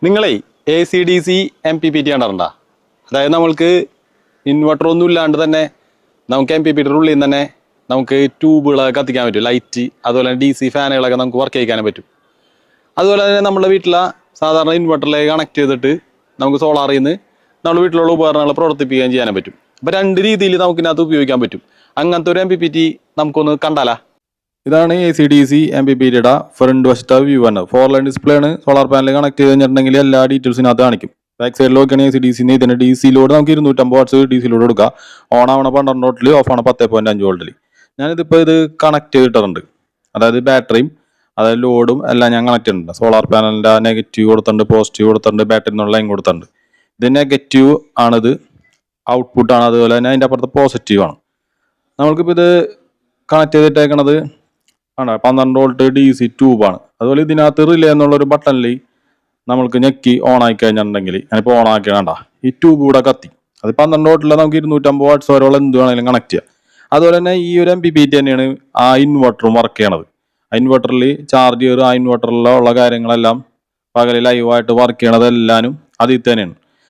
നിങ്ങളെ AC/DC MPPT കണ്ടിട്ടുണ്ടോ? അതായത് നമ്മൾക്ക് ഇൻവെർട്ടർ ഒന്നും ഇല്ലാണ്ട് തന്നെ നമുക്ക് MPPT ഉള്ളിൽ നിന്ന് തന്നെ നമുക്ക് ട്യൂബുകളൊക്കെ കത്തിക്കാൻ പറ്റും. ലൈറ്റ് അതുപോലെ തന്നെ DC ഫാനുകളൊക്കെ നമുക്ക് വർക്ക് ചെയ്യിക്കാനും പറ്റും. അതുപോലെ തന്നെ നമ്മുടെ വീട്ടിലെ സാധാരണ ഇൻവെർട്ടറിലേക്ക് കണക്ട് ചെയ്തിട്ട് നമുക്ക് സോളാറിൽ നിന്ന് നമ്മുടെ വീട്ടിലുള്ള ഉപകരണങ്ങൾ പ്രവർത്തിപ്പിക്കുകയും ചെയ്യാനും പറ്റും. അപ്പോൾ രണ്ട് രീതിയിൽ നമുക്കിതിനകത്ത് ഉപയോഗിക്കാൻ പറ്റും. അങ്ങനത്തെ ഒരു MPPT നമുക്കൊന്ന് കണ്ടാലാ. ഇതാണ് AC/DC MPPTയുടെ ഫ്രണ്ട് വശത്തെ വ്യൂ ആണ്. 4 ലൈൻ ഡിസ്പ്ലേ ആണ്. സോളാർ പാനൽ കണക്ട് ചെയ്തിട്ടുണ്ടെങ്കിൽ എല്ലാ ഡീറ്റെയിൽസിനകത്ത് കാണിക്കും. ബാക്ക് സൈഡിൽ നോക്കിയാണ് AC/DC ഇതിന്റെ DC ലോഡ് നമുക്ക് 250 വാട്ട്സ് DC ലോഡ് കൊടുക്കുക. ഓൺ ആവണ 12 വോൾട്ടിൽ, ഓഫ് ആവണ 10.5 വോൾട്ടിൽ. ഞാനിതിപ്പോൾ ഇത് കണക്ട് ചെയ്തിട്ടുണ്ട്. അതായത് ബാറ്ററിയും അതായത് ലോഡും എല്ലാം ഞാൻ കണക്ട് ചെയ്തിട്ടുണ്ട്. സോളാർ പാനലിന്റെ നെഗറ്റീവ് കൊടുത്തിട്ടുണ്ട്, പോസിറ്റീവ് കൊടുത്തിട്ടുണ്ട്, ബാറ്ററി എന്നുള്ള ലൈൻ കൊടുത്തിട്ടുണ്ട്. ഇത് നെഗറ്റീവ് ആണിത്, ഔട്ട്പുട്ടാണ്. അതുപോലെ തന്നെ അതിൻ്റെ അപ്പുറത്ത് പോസിറ്റീവ് ആണ്. നമ്മൾക്കിപ്പോൾ ഇത് കണക്ട് ചെയ്തിട്ടേക്കണത് 12 വോൾട്ട് DC ട്യൂബാണ്. അതുപോലെ ഇതിനകത്ത് റിലേ എന്നുള്ളൊരു ബട്ടണിൽ നമ്മൾക്ക് ഞെക്കി ഓൺ ആക്കി കഴിഞ്ഞിട്ടുണ്ടെങ്കിൽ ഞാനിപ്പോൾ ഓൺ ആക്കി കണ്ട ഈ ട്യൂബ് കൂടെ കത്തി. അത് 12 വോൾട്ടിൽ നമുക്ക് 250 വാട്ട്സ് വരെയുള്ള എന്ത് വേണമെങ്കിലും കണക്ട് ചെയ്യാം. അതുപോലെ തന്നെ ഈ ഒരു MPPT തന്നെയാണ് ആ ഇൻവെർട്ടറും വർക്ക് ചെയ്യണത്. ആ ഇൻവെർട്ടറിൽ ചാർജ് ചെയ്ത് ആ ഇൻവെർട്ടറിലുള്ള കാര്യങ്ങളെല്ലാം പകൽ ലൈവായിട്ട് വർക്ക് ചെയ്യണത് എല്ലാവരും അതിൽ തന്നെയാണ്.